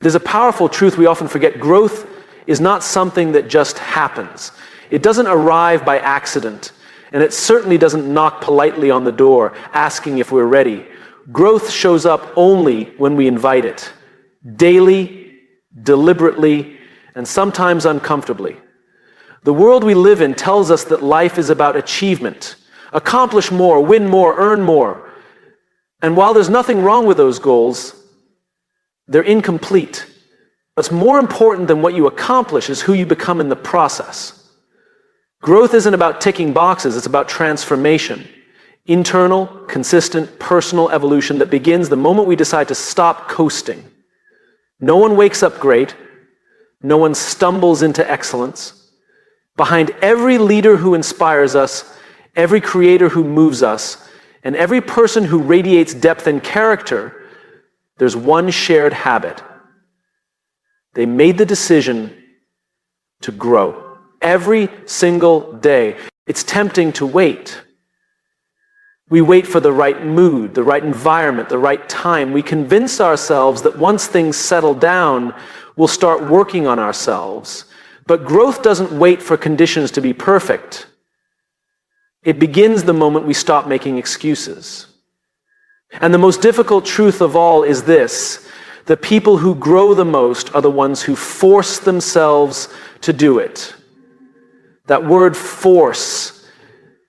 There's a powerful truth we often forget. Growth is not something that just happens. It doesn't arrive by accident, and it certainly doesn't knock politely on the door asking if we're ready. Growth shows up only when we invite it, daily, deliberately, and sometimes uncomfortably. The world we live in tells us that life is about achievement. Accomplish more, win more, earn more. And while there's nothing wrong with those goals, they're incomplete. What's more important than what you accomplish is who you become in the process. Growth isn't about ticking boxes, it's about transformation. Internal, consistent, personal evolution that begins the moment we decide to stop coasting. No one wakes up great. No one stumbles into excellence. Behind every leader who inspires us, every creator who moves us, and every person who radiates depth and character, there's one shared habit. They made the decision to grow. Every single day. It's tempting to wait. We wait for the right mood, the right environment, the right time. We convince ourselves that once things settle down, we'll start working on ourselves. But growth doesn't wait for conditions to be perfect. It begins the moment we stop making excuses. And the most difficult truth of all is this: the people who grow the most are the ones who force themselves to do it. That word force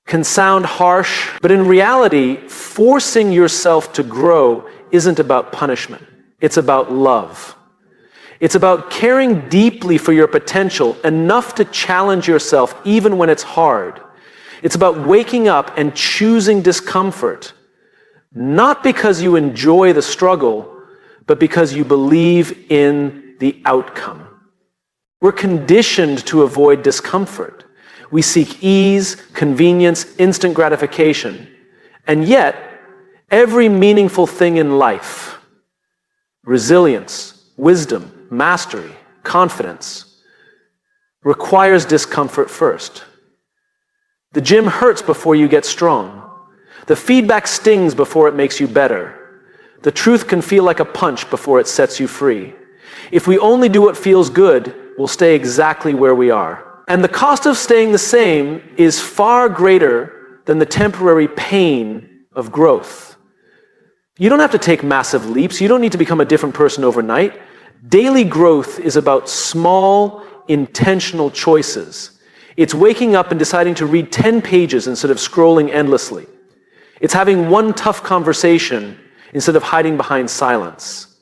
can sound harsh, but in reality, forcing yourself to grow isn't about punishment. It's about love. It's about caring deeply for your potential, enough to challenge yourself even when it's hard. It's about waking up and choosing discomfort, not because you enjoy the struggle, but because you believe in the outcome. We're conditioned to avoid discomfort. We seek ease, convenience, instant gratification. And yet, every meaningful thing in life, resilience, wisdom, mastery, confidence, requires discomfort first. The gym hurts before you get strong. The feedback stings before it makes you better. The truth can feel like a punch before it sets you free. If we only do what feels good, we'll stay exactly where we are. And the cost of staying the same is far greater than the temporary pain of growth. You don't have to take massive leaps. You don't need to become a different person overnight. Daily growth is about small, intentional choices. It's waking up and deciding to read 10 pages instead of scrolling endlessly. It's having one tough conversation instead of hiding behind silence.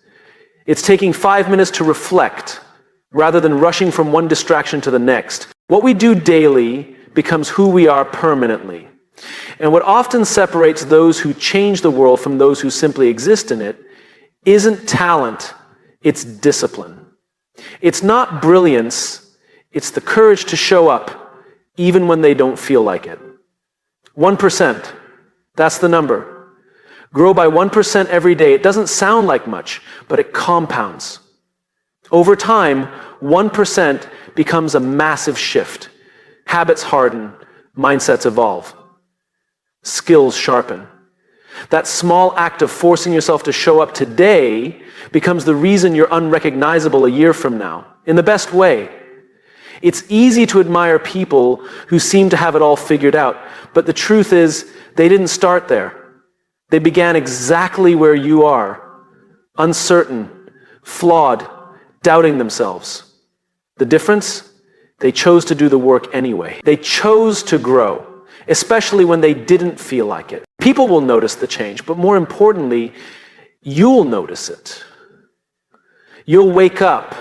It's taking 5 minutes to reflect rather than rushing from one distraction to the next. What we do daily becomes who we are permanently. And what often separates those who change the world from those who simply exist in it isn't talent, it's discipline. It's not brilliance, it's the courage to show up even when they don't feel like it. 1%, that's the number. Grow by 1% every day. It doesn't sound like much, but it compounds. Over time, 1% becomes a massive shift. Habits harden, mindsets evolve, skills sharpen. That small act of forcing yourself to show up today becomes the reason you're unrecognizable a year from now, in the best way. It's easy to admire people who seem to have it all figured out, but the truth is, they didn't start there. They began exactly where you are, uncertain, flawed, doubting themselves. The difference? They chose to do the work anyway. They chose to grow, especially when they didn't feel like it. People will notice the change, but more importantly, you'll notice it. You'll wake up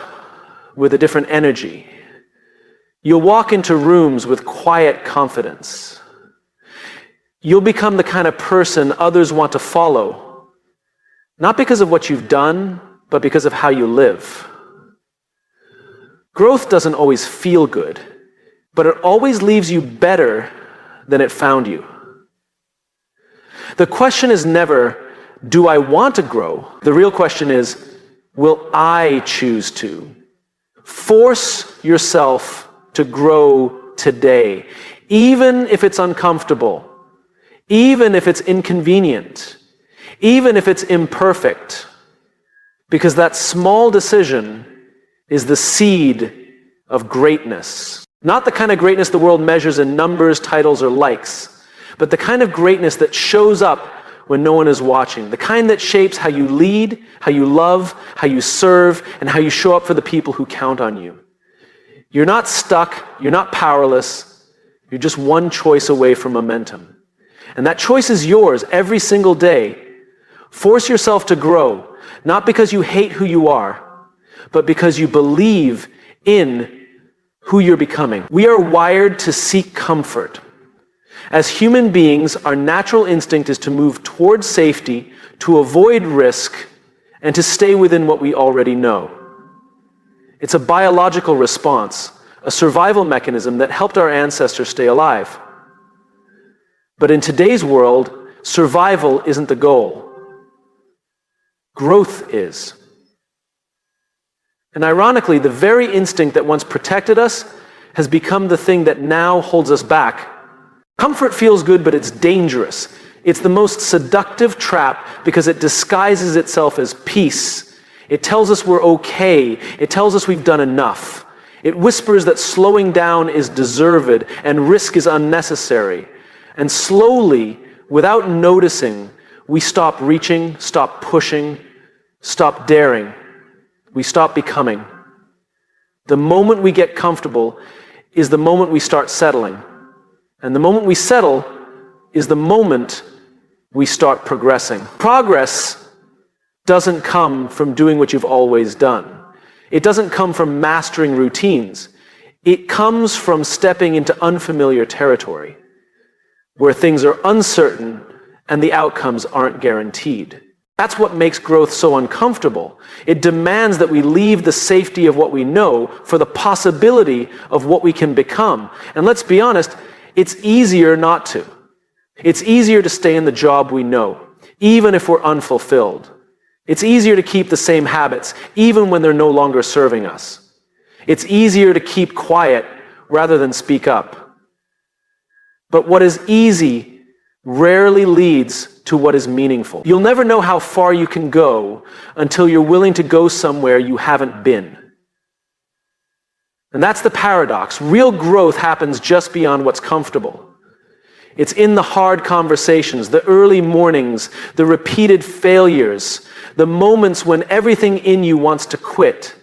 with a different energy. You'll walk into rooms with quiet confidence. You'll become the kind of person others want to follow, not because of what you've done, but because of how you live. Growth doesn't always feel good, but it always leaves you better than it found you. The question is never, do I want to grow? The real question is, will I choose to? Force yourself to grow today, even if it's uncomfortable, even if it's inconvenient, even if it's imperfect. Because that small decision is the seed of greatness. Not the kind of greatness the world measures in numbers, titles, or likes, but the kind of greatness that shows up when no one is watching. The kind that shapes how you lead, how you love, how you serve, and how you show up for the people who count on you. You're not stuck, you're not powerless, you're just one choice away from momentum. And that choice is yours every single day. Force yourself to grow, not because you hate who you are, but because you believe in who you're becoming. We are wired to seek comfort. As human beings, our natural instinct is to move towards safety, to avoid risk, and to stay within what we already know. It's a biological response, a survival mechanism that helped our ancestors stay alive. But in today's world, survival isn't the goal. Growth is. And ironically, the very instinct that once protected us has become the thing that now holds us back. Comfort feels good, but it's dangerous. It's the most seductive trap because it disguises itself as peace. It tells us we're okay. It tells us we've done enough. It whispers that slowing down is deserved and risk is unnecessary. And slowly, without noticing, we stop reaching, stop pushing, stop daring. We stop becoming. The moment we get comfortable is the moment we start settling. And the moment we settle is the moment we start progressing. Progress doesn't come from doing what you've always done. It doesn't come from mastering routines. It comes from stepping into unfamiliar territory, where things are uncertain and the outcomes aren't guaranteed. That's what makes growth so uncomfortable. It demands that we leave the safety of what we know for the possibility of what we can become. And let's be honest, it's easier not to. It's easier to stay in the job we know, even if we're unfulfilled. It's easier to keep the same habits, even when they're no longer serving us. It's easier to keep quiet rather than speak up. But what is easy rarely leads to what is meaningful. You'll never know how far you can go until you're willing to go somewhere you haven't been. And that's the paradox. Real growth happens just beyond what's comfortable. It's in the hard conversations, the early mornings, the repeated failures, the moments when everything in you wants to quit.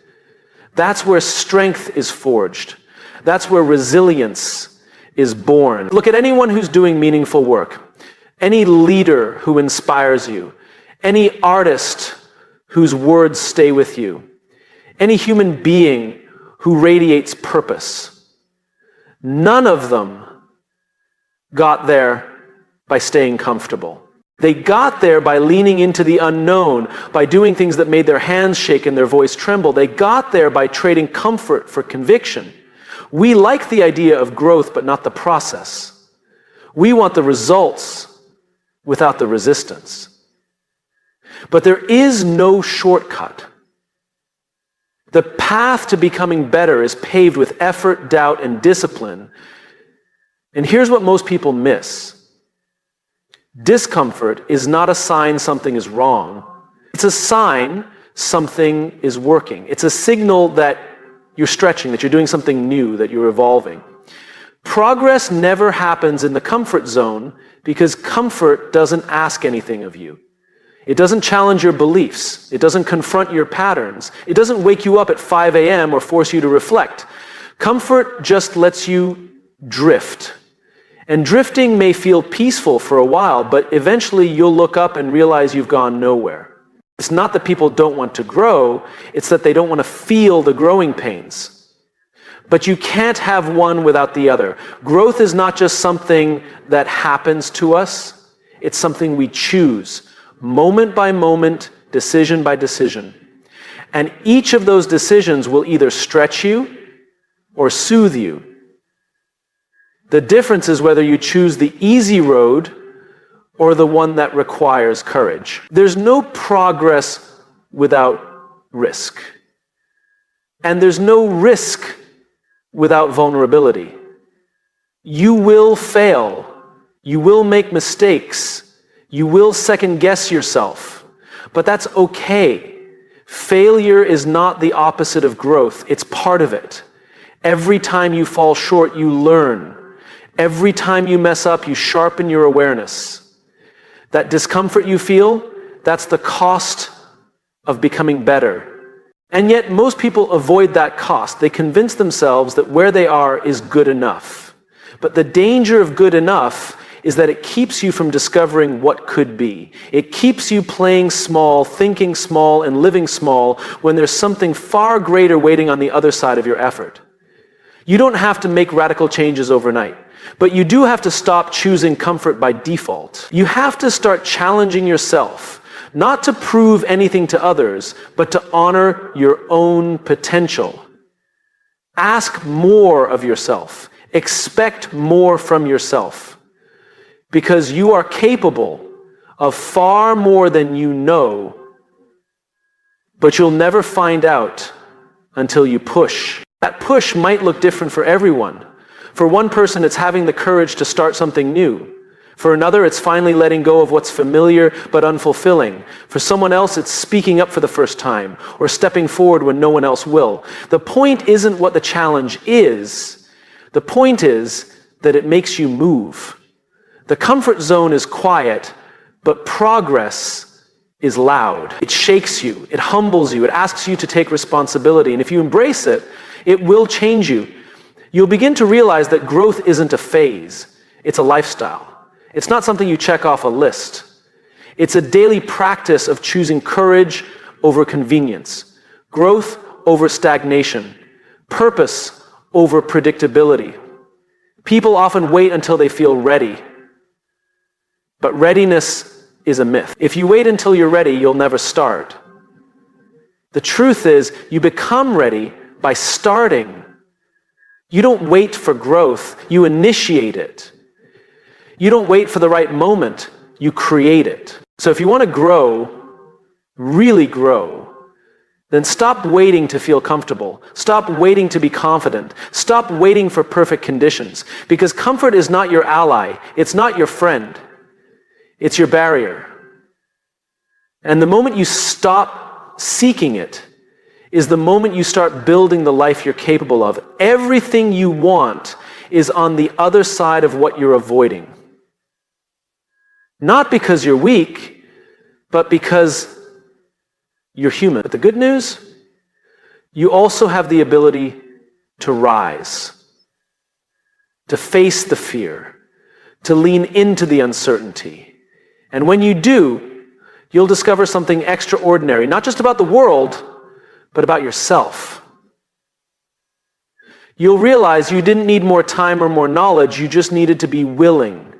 That's where strength is forged. That's where resilience is born. Look at anyone who's doing meaningful work. Any leader who inspires you, any artist whose words stay with you, any human being who radiates purpose. None of them got there by staying comfortable. They got there by leaning into the unknown, by doing things that made their hands shake and their voice tremble. They got there by trading comfort for conviction. We like the idea of growth, but not the process. We want the results without the resistance. But there is no shortcut. The path to becoming better is paved with effort, doubt, and discipline. And here's what most people miss. Discomfort is not a sign something is wrong. It's a sign something is working. It's a signal that you're stretching, that you're doing something new, that you're evolving. Progress never happens in the comfort zone because comfort doesn't ask anything of you. It doesn't challenge your beliefs. It doesn't confront your patterns. It doesn't wake you up at 5 a.m. or force you to reflect. Comfort just lets you drift. And drifting may feel peaceful for a while, but eventually you'll look up and realize you've gone nowhere. It's not that people don't want to grow, it's that they don't want to feel the growing pains. But you can't have one without the other. Growth is not just something that happens to us, it's something we choose, moment by moment, decision by decision. And each of those decisions will either stretch you or soothe you. The difference is whether you choose the easy road or the one that requires courage. There's no progress without risk. And there's no risk without vulnerability. You will fail. You will make mistakes. You will second guess yourself. But that's okay, Failure is not the opposite of growth. It's part of it. Every time you fall short, you learn. Every time you mess up, you sharpen your awareness. That discomfort you feel, that's the cost of becoming better. And yet most people avoid that cost. They convince themselves that where they are is good enough. But the danger of good enough is that it keeps you from discovering what could be. It keeps you playing small, thinking small, and living small when there's something far greater waiting on the other side of your effort. You don't have to make radical changes overnight, but you do have to stop choosing comfort by default. You have to start challenging yourself, not to prove anything to others, but to honor your own potential. Ask more of yourself. Expect more from yourself. Because you are capable of far more than you know, but you'll never find out until you push. That push might look different for everyone. For one person, it's having the courage to start something new. For another, it's finally letting go of what's familiar but unfulfilling. For someone else, it's speaking up for the first time or stepping forward when no one else will. The point isn't what the challenge is. The point is that it makes you move. The comfort zone is quiet, but progress is loud. It shakes you, it humbles you, it asks you to take responsibility. And if you embrace it, it will change you. You'll begin to realize that growth isn't a phase, it's a lifestyle. It's not something you check off a list. It's a daily practice of choosing courage over convenience, growth over stagnation, purpose over predictability. People often wait until they feel ready. But readiness is a myth. If you wait until you're ready, you'll never start. The truth is, you become ready by starting. You don't wait for growth, you initiate it. You don't wait for the right moment, you create it. So if you want to grow, really grow, then stop waiting to feel comfortable. Stop waiting to be confident. Stop waiting for perfect conditions. Because comfort is not your ally, it's not your friend. It's your barrier. And the moment you stop seeking it is the moment you start building the life you're capable of. Everything you want is on the other side of what you're avoiding. Not because you're weak, but because you're human. But the good news, you also have the ability to rise, to face the fear, to lean into the uncertainty. And when you do, you'll discover something extraordinary, not just about the world, but about yourself. You'll realize you didn't need more time or more knowledge, you just needed to be willing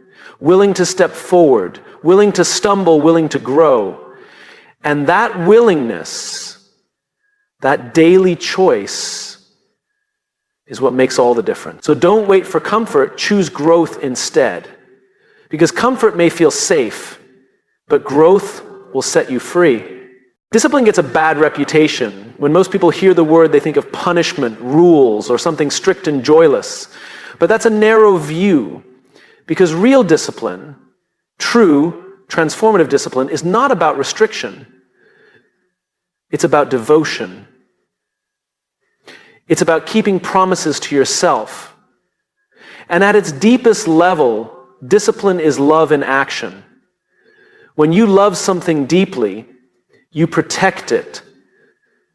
to step forward, willing to stumble, willing to grow. And that willingness, that daily choice, is what makes all the difference. So don't wait for comfort, choose growth instead. Because comfort may feel safe, but growth will set you free. Discipline gets a bad reputation. When most people hear the word, they think of punishment, rules, or something strict and joyless. But that's a narrow view, because real discipline, true, transformative discipline, is not about restriction. It's about devotion. It's about keeping promises to yourself. And at its deepest level, discipline is love in action. When you love something deeply, you protect it,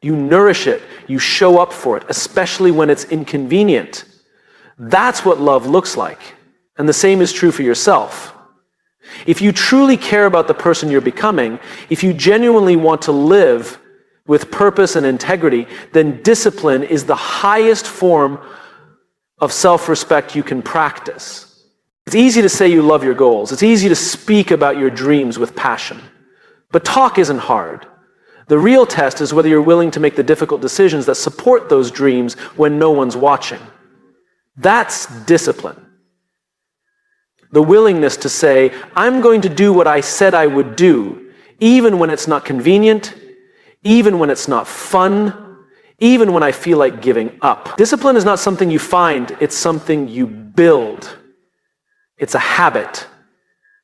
you nourish it, you show up for it, especially when it's inconvenient. That's what love looks like. And the same is true for yourself. If you truly care about the person you're becoming, if you genuinely want to live with purpose and integrity, then discipline is the highest form of self-respect you can practice. It's easy to say you love your goals. It's easy to speak about your dreams with passion. But talk isn't hard. The real test is whether you're willing to make the difficult decisions that support those dreams when no one's watching. That's discipline. The willingness to say, I'm going to do what I said I would do, even when it's not convenient, even when it's not fun, even when I feel like giving up. Discipline is not something you find, it's something you build. It's a habit,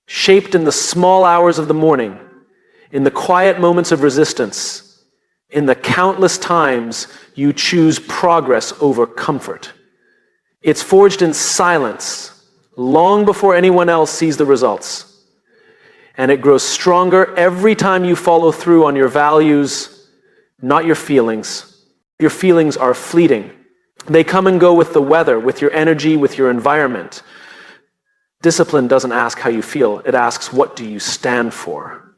shaped in the small hours of the morning, in the quiet moments of resistance, in the countless times you choose progress over comfort. It's forged in silence, long before anyone else sees the results. And it grows stronger every time you follow through on your values, not your feelings. Your feelings are fleeting. They come and go with the weather, with your energy, with your environment. Discipline doesn't ask how you feel. It asks, what do you stand for?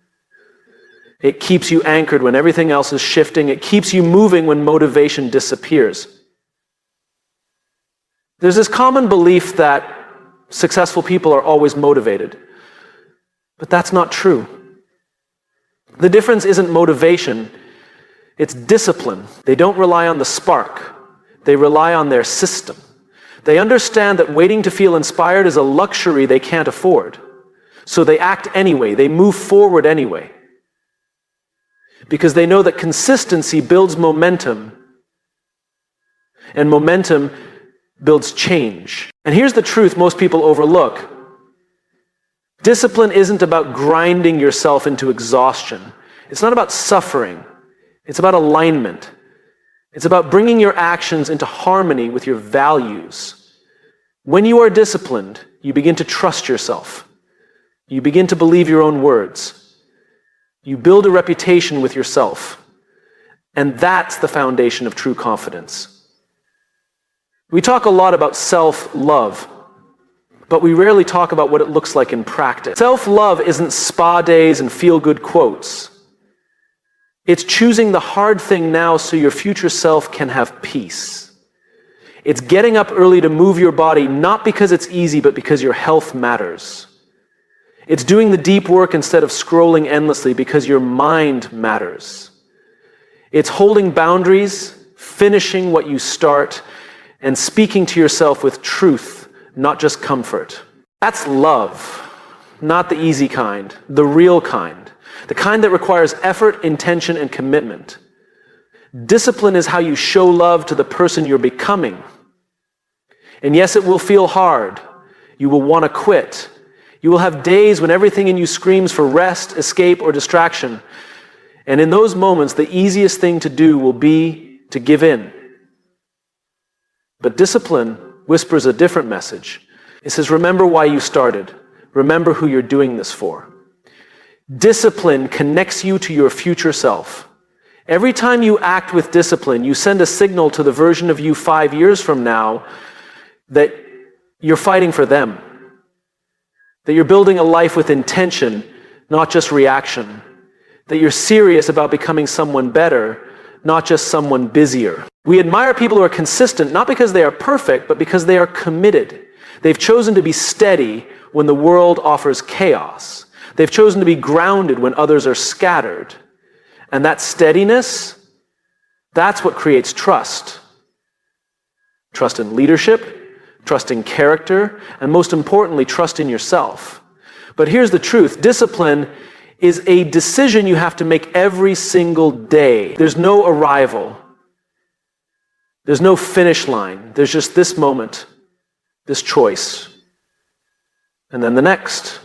It keeps you anchored when everything else is shifting. It keeps you moving when motivation disappears. There's this common belief that successful people are always motivated. But that's not true. The difference isn't motivation, it's discipline. They don't rely on the spark. They rely on their system. They understand that waiting to feel inspired is a luxury they can't afford. So they act anyway. They move forward anyway. Because they know that consistency builds momentum. And momentum builds change. And here's the truth most people overlook. Discipline isn't about grinding yourself into exhaustion. It's not about suffering. It's about alignment. It's about bringing your actions into harmony with your values. When you are disciplined, you begin to trust yourself. You begin to believe your own words. You build a reputation with yourself. And that's the foundation of true confidence. We talk a lot about self-love, but we rarely talk about what it looks like in practice. Self-love isn't spa days and feel-good quotes. It's choosing the hard thing now so your future self can have peace. It's getting up early to move your body, not because it's easy, but because your health matters. It's doing the deep work instead of scrolling endlessly because your mind matters. It's holding boundaries, finishing what you start, and speaking to yourself with truth, not just comfort. That's love, not the easy kind, the real kind, the kind that requires effort, intention, and commitment. Discipline is how you show love to the person you're becoming. And yes, it will feel hard. You will want to quit. You will have days when everything in you screams for rest, escape, or distraction. And in those moments, the easiest thing to do will be to give in. But discipline whispers a different message. It says, remember why you started. Remember who you're doing this for. Discipline connects you to your future self. Every time you act with discipline, you send a signal to the version of you 5 years from now that you're fighting for them. That you're building a life with intention, not just reaction. That you're serious about becoming someone better, not just someone busier. We admire people who are consistent, not because they are perfect, but because they are committed. They've chosen to be steady when the world offers chaos. They've chosen to be grounded when others are scattered. And that steadiness, that's what creates trust. Trust in leadership, trust in character, and most importantly, trust in yourself. But here's the truth. Discipline is a decision you have to make every single day. There's no arrival. There's no finish line. There's just this moment, this choice, and then the next.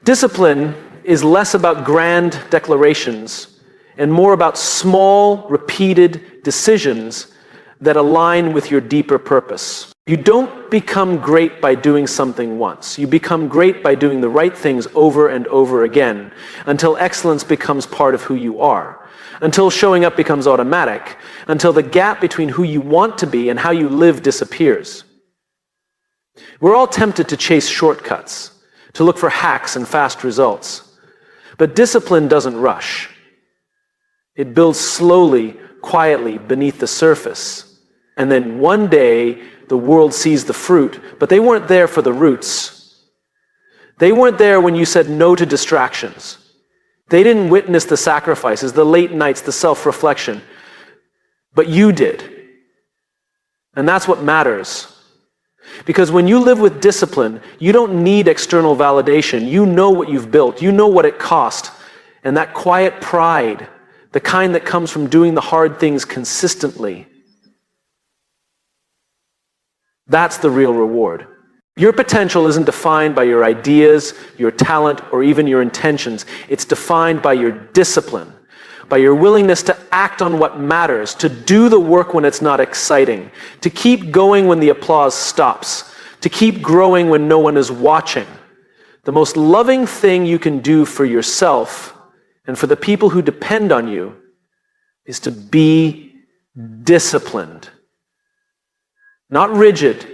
Discipline is less about grand declarations and more about small, repeated decisions that align with your deeper purpose. You don't become great by doing something once. You become great by doing the right things over and over again until excellence becomes part of who you are, until showing up becomes automatic, until the gap between who you want to be and how you live disappears. We're all tempted to chase shortcuts, to look for hacks and fast results. But discipline doesn't rush. It builds slowly, quietly beneath the surface. And then one day, the world sees the fruit, but they weren't there for the roots. They weren't there when you said no to distractions. They didn't witness the sacrifices, the late nights, the self-reflection. But you did. And that's what matters. Because when you live with discipline, you don't need external validation. You know what you've built. You know what it cost. And that quiet pride, the kind that comes from doing the hard things consistently, that's the real reward. Your potential isn't defined by your ideas, your talent, or even your intentions. It's defined by your discipline. by your willingness to act on what matters, to do the work when it's not exciting, to keep going when the applause stops, to keep growing when no one is watching. The most loving thing you can do for yourself and for the people who depend on you is to be disciplined. Not rigid,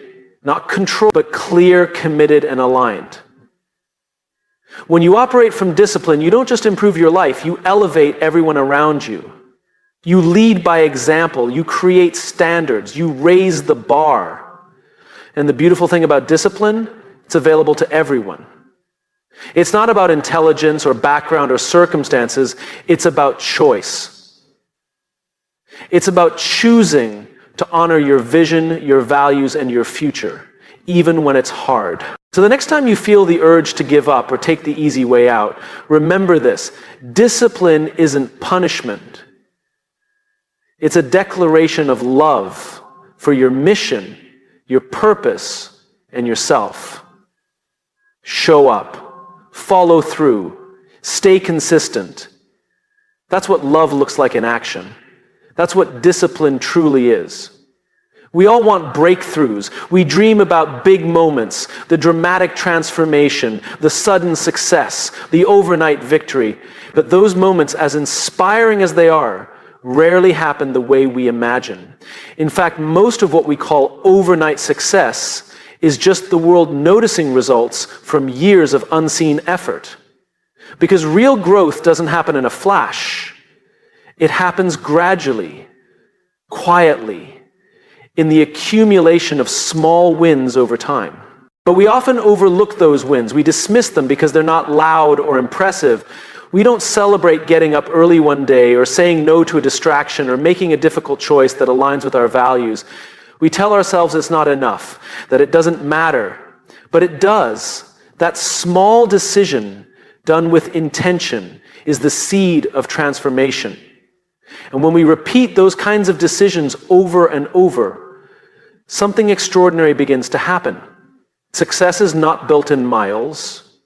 not controlled, but clear, committed, and aligned. When you operate from discipline, you don't just improve your life, you elevate everyone around you. You lead by example, you create standards, you raise the bar. And the beautiful thing about discipline, it's available to everyone. It's not about intelligence or background or circumstances, it's about choice. It's about choosing to honor your vision, your values, and your future, even when it's hard. So the next time you feel the urge to give up or take the easy way out, remember this: discipline isn't punishment. It's a declaration of love for your mission, your purpose, and yourself. Show up, follow through, stay consistent. That's what love looks like in action. That's what discipline truly is. We all want breakthroughs. We dream about big moments, the dramatic transformation, the sudden success, the overnight victory. But those moments, as inspiring as they are, rarely happen the way we imagine. In fact, most of what we call overnight success is just the world noticing results from years of unseen effort. Because real growth doesn't happen in a flash. It happens gradually, quietly, in the accumulation of small wins over time. But we often overlook those wins. We dismiss them because they're not loud or impressive. We don't celebrate getting up early one day or saying no to a distraction or making a difficult choice that aligns with our values. We tell ourselves it's not enough, that it doesn't matter. But it does. That small decision done with intention is the seed of transformation. And when we repeat those kinds of decisions over and over, something extraordinary begins to happen. Success is not built in miles,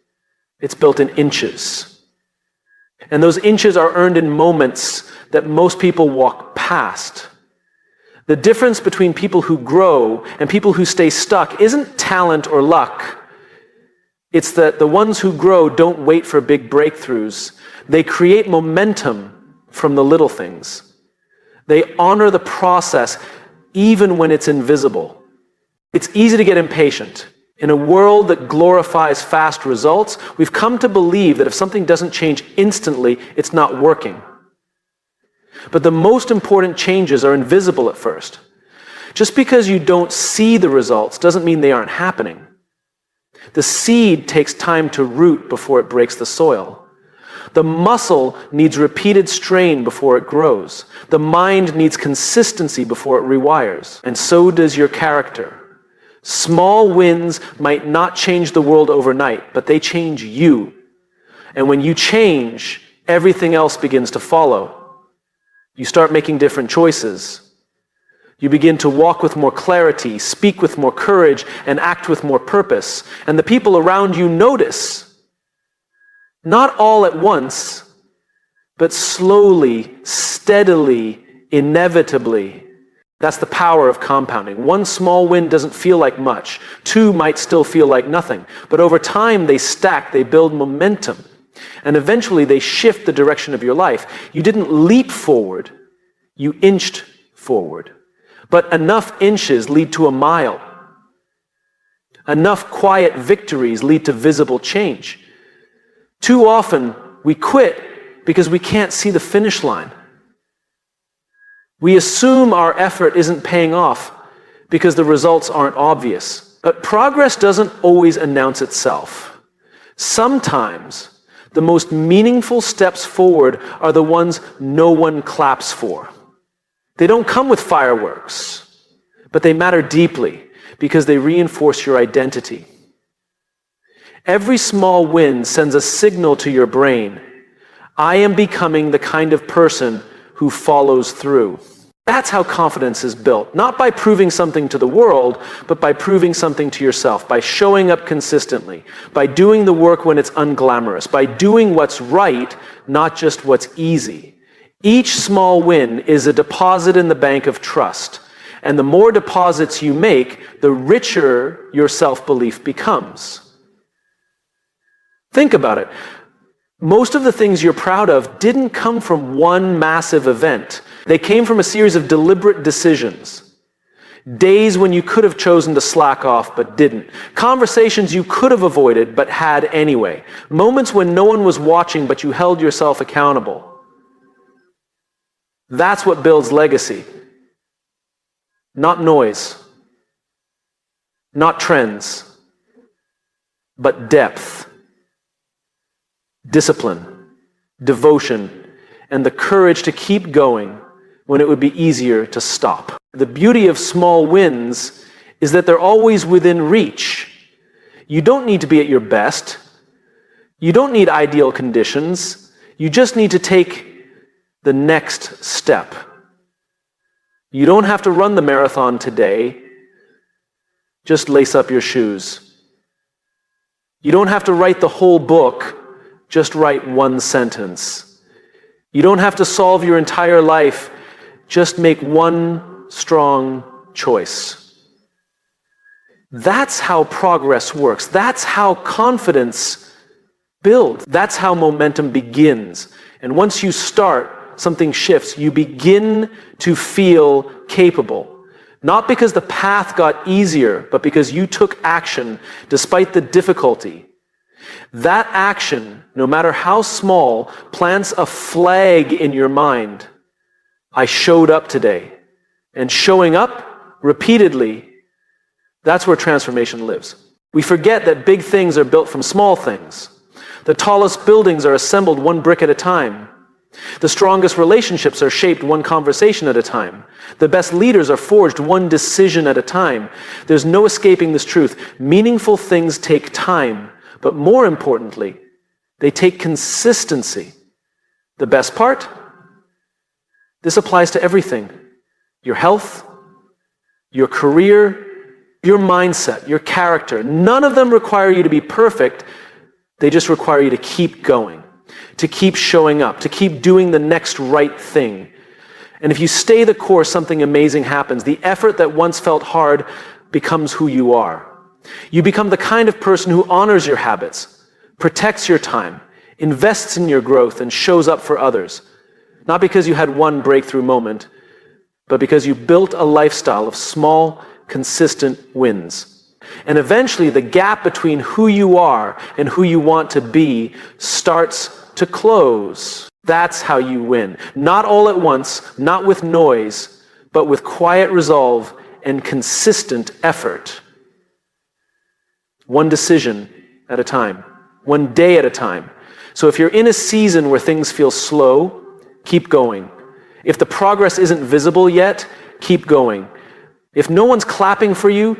it's built in inches. And those inches are earned in moments that most people walk past. The difference between people who grow and people who stay stuck isn't talent or luck. It's that the ones who grow don't wait for big breakthroughs. They create momentum from the little things. They honor the process even when it's invisible. It's easy to get impatient. In a world that glorifies fast results, we've come to believe that if something doesn't change instantly, it's not working. But the most important changes are invisible at first. Just because you don't see the results doesn't mean they aren't happening. The seed takes time to root before it breaks the soil. The muscle needs repeated strain before it grows. The mind needs consistency before it rewires. And so does your character. Small wins might not change the world overnight, but they change you. And when you change, everything else begins to follow. You start making different choices. You begin to walk with more clarity, speak with more courage, and act with more purpose. And the people around you notice. Not all at once, but slowly, steadily, inevitably. That's the power of compounding. One small win doesn't feel like much. Two might still feel like nothing. But over time, they stack, they build momentum. And eventually, they shift the direction of your life. You didn't leap forward, you inched forward. But enough inches lead to a mile. Enough quiet victories lead to visible change. Too often, we quit because we can't see the finish line. We assume our effort isn't paying off because the results aren't obvious. But progress doesn't always announce itself. Sometimes, the most meaningful steps forward are the ones no one claps for. They don't come with fireworks, but they matter deeply because they reinforce your identity. Every small win sends a signal to your brain. I am becoming the kind of person who follows through. That's how confidence is built. Not by proving something to the world, but by proving something to yourself, by showing up consistently, by doing the work when it's unglamorous, by doing what's right, not just what's easy. Each small win is a deposit in the bank of trust. And the more deposits you make, the richer your self-belief becomes. Think about it. Most of the things you're proud of didn't come from one massive event. They came from a series of deliberate decisions. Days when you could have chosen to slack off but didn't. Conversations you could have avoided but had anyway. Moments when no one was watching but you held yourself accountable. That's what builds legacy. Not noise. Not trends. But depth. Discipline. Devotion. And the courage to keep going when it would be easier to stop. The beauty of small wins is that they're always within reach. You don't need to be at your best. You don't need ideal conditions. You just need to take the next step. You don't have to run the marathon today. Just lace up your shoes. You don't have to write the whole book. Just write one sentence. You don't have to solve your entire life. Just make one strong choice. That's how progress works. That's how confidence builds. That's how momentum begins. And once you start, something shifts. You begin to feel capable. Not because the path got easier, but because you took action despite the difficulty. That action, no matter how small, plants a flag in your mind. I showed up today. And showing up repeatedly, that's where transformation lives. We forget that big things are built from small things. The tallest buildings are assembled one brick at a time. The strongest relationships are shaped one conversation at a time. The best leaders are forged one decision at a time. There's no escaping this truth. Meaningful things take time, but more importantly, they take consistency. The best part? This applies to everything. Your health, your career, your mindset, your character. None of them require you to be perfect. They just require you to keep going, to keep showing up, to keep doing the next right thing. And if you stay the course, something amazing happens. The effort that once felt hard becomes who you are. You become the kind of person who honors your habits, protects your time, invests in your growth, and shows up for others. Not because you had one breakthrough moment, but because you built a lifestyle of small, consistent wins. And eventually, the gap between who you are and who you want to be starts to close. That's how you win. Not all at once, not with noise, but with quiet resolve and consistent effort. One decision at a time, one day at a time. So if you're in a season where things feel slow, keep going. If the progress isn't visible yet, keep going. If no one's clapping for you,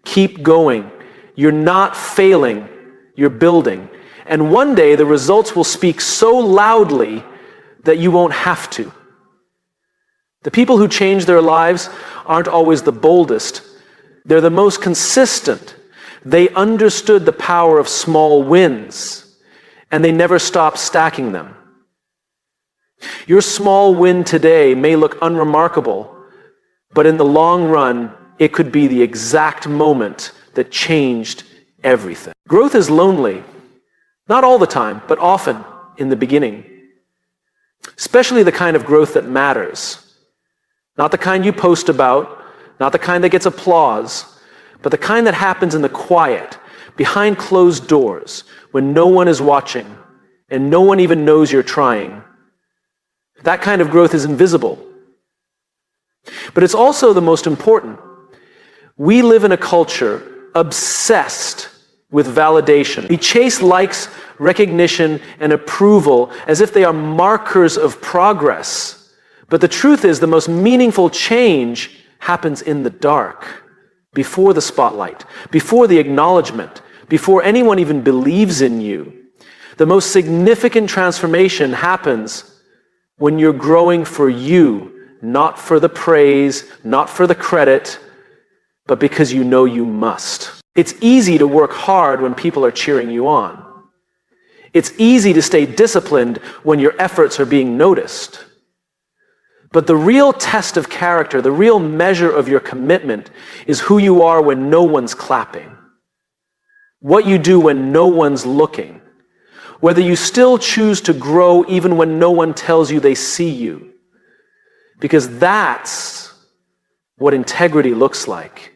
keep going. You're not failing, you're building. And one day the results will speak so loudly that you won't have to. The people who change their lives aren't always the boldest. They're the most consistent. They understood the power of small wins, and they never stopped stacking them. Your small win today may look unremarkable, but in the long run, it could be the exact moment that changed everything. Growth is lonely. Not all the time, but often in the beginning. Especially the kind of growth that matters. Not the kind you post about, not the kind that gets applause, but the kind that happens in the quiet, behind closed doors, when no one is watching, and no one even knows you're trying. That kind of growth is invisible. But it's also the most important. We live in a culture obsessed with validation. We chase likes, recognition, and approval as if they are markers of progress. But the truth is, the most meaningful change happens in the dark, before the spotlight, before the acknowledgement, before anyone even believes in you. The most significant transformation happens when you're growing for you, not for the praise, not for the credit, but because you know you must. It's easy to work hard when people are cheering you on. It's easy to stay disciplined when your efforts are being noticed. But the real test of character, the real measure of your commitment, is who you are when no one's clapping. What you do when no one's looking. Whether you still choose to grow even when no one tells you they see you. Because that's what integrity looks like.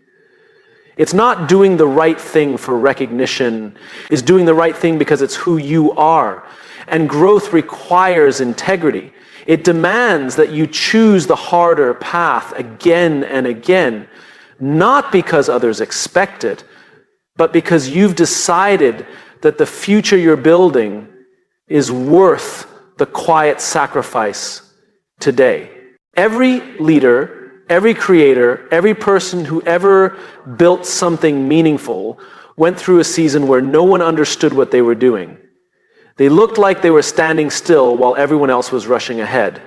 It's not doing the right thing for recognition. It's doing the right thing because it's who you are. And growth requires integrity. It demands that you choose the harder path again and again, not because others expect it, but because you've decided that the future you're building is worth the quiet sacrifice today. Every leader, every creator, every person who ever built something meaningful went through a season where no one understood what they were doing. They looked like they were standing still while everyone else was rushing ahead.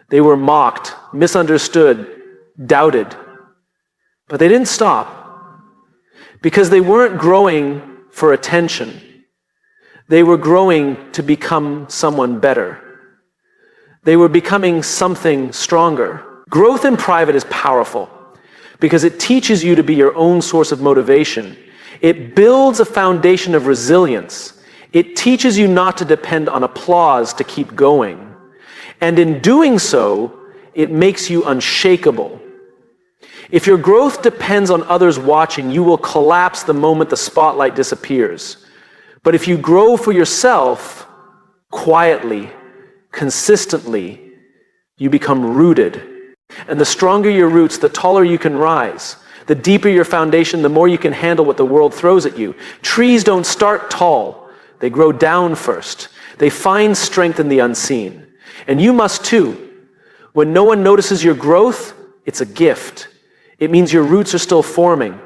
They were mocked, misunderstood, doubted. But they didn't stop because they weren't growing for attention. They were growing to become someone better. They were becoming something stronger. Growth in private is powerful because it teaches you to be your own source of motivation. It builds a foundation of resilience. It teaches you not to depend on applause to keep going. And in doing so, it makes you unshakable. If your growth depends on others watching, you will collapse the moment the spotlight disappears. But if you grow for yourself, quietly, consistently, you become rooted. And the stronger your roots, the taller you can rise. The deeper your foundation, the more you can handle what the world throws at you. Trees don't start tall. They grow down first. They find strength in the unseen. And you must too. When no one notices your growth, it's a gift. It means your roots are still forming.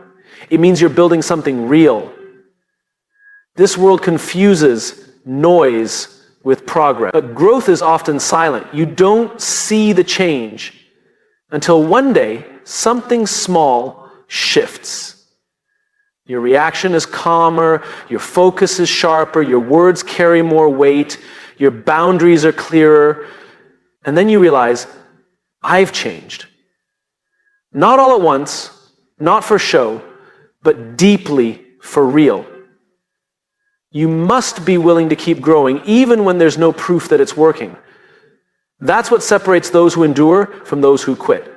It means you're building something real. This world confuses noise with progress. But growth is often silent. You don't see the change until one day something small shifts. Your reaction is calmer, your focus is sharper, your words carry more weight, your boundaries are clearer, and then you realize, I've changed. Not all at once, not for show, but deeply for real. You must be willing to keep growing, even when there's no proof that it's working. That's what separates those who endure from those who quit.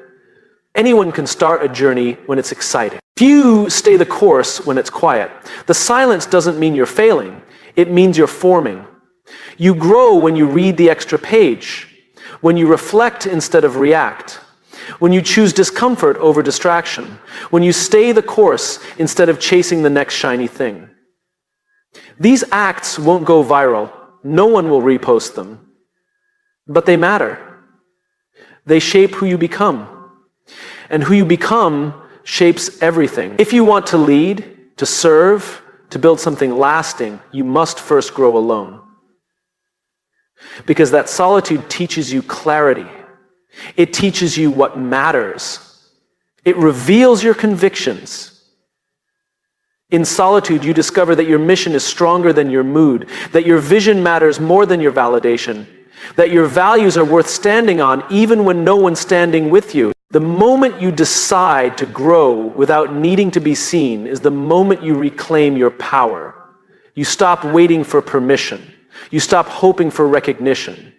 Anyone can start a journey when it's exciting. Few stay the course when it's quiet. The silence doesn't mean you're failing. It means you're forming. You grow when you read the extra page, when you reflect instead of react, when you choose discomfort over distraction, when you stay the course instead of chasing the next shiny thing. These acts won't go viral. No one will repost them. But they matter. They shape who you become. And who you become shapes everything. If you want to lead, to serve, to build something lasting, you must first grow alone. Because that solitude teaches you clarity. It teaches you what matters. It reveals your convictions. In solitude, you discover that your mission is stronger than your mood, that your vision matters more than your validation, that your values are worth standing on even when no one's standing with you. The moment you decide to grow without needing to be seen is the moment you reclaim your power. You stop waiting for permission. You stop hoping for recognition.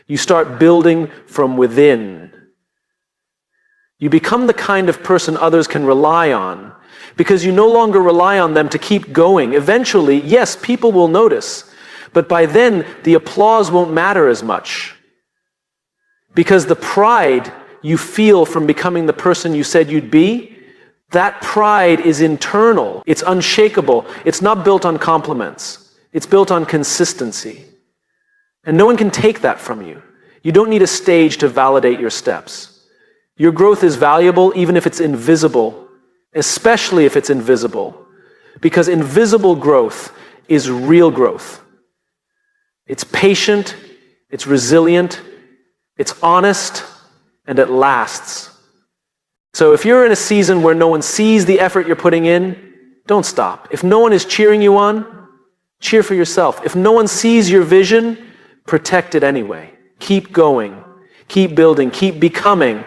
You start building from within. You become the kind of person others can rely on because you no longer rely on them to keep going. Eventually, yes, people will notice, but by then, the applause won't matter as much because the pride you feel from becoming the person you said you'd be, that pride is internal. It's unshakable. It's not built on compliments. It's built on consistency. And no one can take that from you. You don't need a stage to validate your steps. Your growth is valuable even if it's invisible, especially if it's invisible, because invisible growth is real growth. It's patient, it's resilient, it's honest, and it lasts. So if you're in a season where no one sees the effort you're putting in, don't stop. If no one is cheering you on, cheer for yourself. If no one sees your vision, protect it anyway. Keep going. keep building, keep becoming.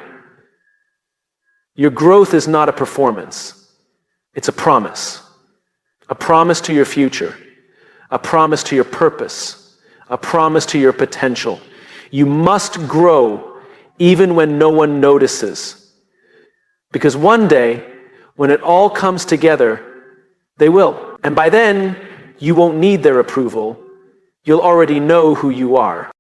Your growth is not a performance. It's a promise. A promise to your future. A promise to your purpose. A promise to your potential. You must grow even when no one notices. Because one day, when it all comes together, they will. And by then, you won't need their approval. You'll already know who you are.